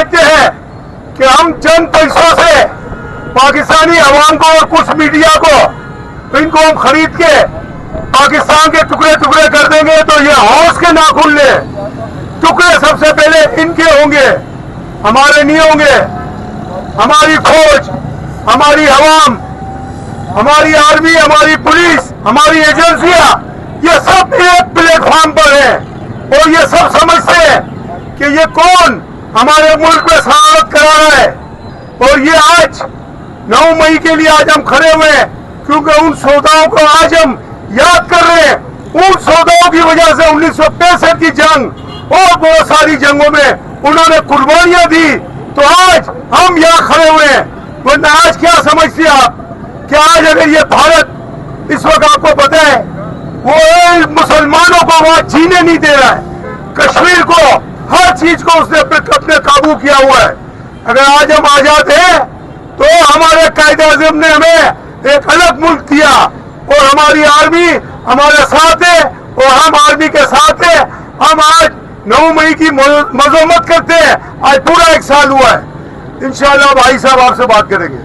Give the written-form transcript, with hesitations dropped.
समझते हैं कि हम चंद पैसों से पाकिस्तानी अवाम को और कुछ मीडिया को इनको हम खरीद के पाकिस्तान के टुकड़े टुकड़े कर देंगे तो ये हौस के ना खुलने टुकड़े सबसे पहले इनके होंगे, हमारे नहीं होंगे। हमारी फौज, हमारी अवाम, हमारी आर्मी, हमारी पुलिस, हमारी एजेंसियां, ये सब एक प्लेटफॉर्म पर हैं और ये सब समझते हैं कि ये कौन हमारे मुल्क में शहादत करा रहा है। और ये आज 9 मई के लिए आज हम खड़े हुए हैं क्योंकि उन शोधाओं को आज हम याद कर रहे हैं। उन शोधाओं की वजह से 1965 की जंग और बहुत सारी जंगों में उन्होंने कुर्बानियां दी, तो आज हम यहाँ खड़े हुए हैं। वरना आज क्या समझते आप कि आज अगर ये भारत इस वक्त आपको पता है वो मुसलमानों को वहां जीने नहीं दे रहा है, कश्मीर को हर चीज को उसने अपने काबू किया हुआ है। अगर आज हम आजाद हैं तो हमारे कायदे-ए-आज़म ने हमें एक अलग मुल्क दिया और हमारी आर्मी हमारे साथ है और हम आर्मी के साथ है। हम आज 9 मई की मजम्मत करते हैं। आज पूरा 1 साल हुआ है। इंशाअल्लाह भाई साहब आपसे बात करेंगे।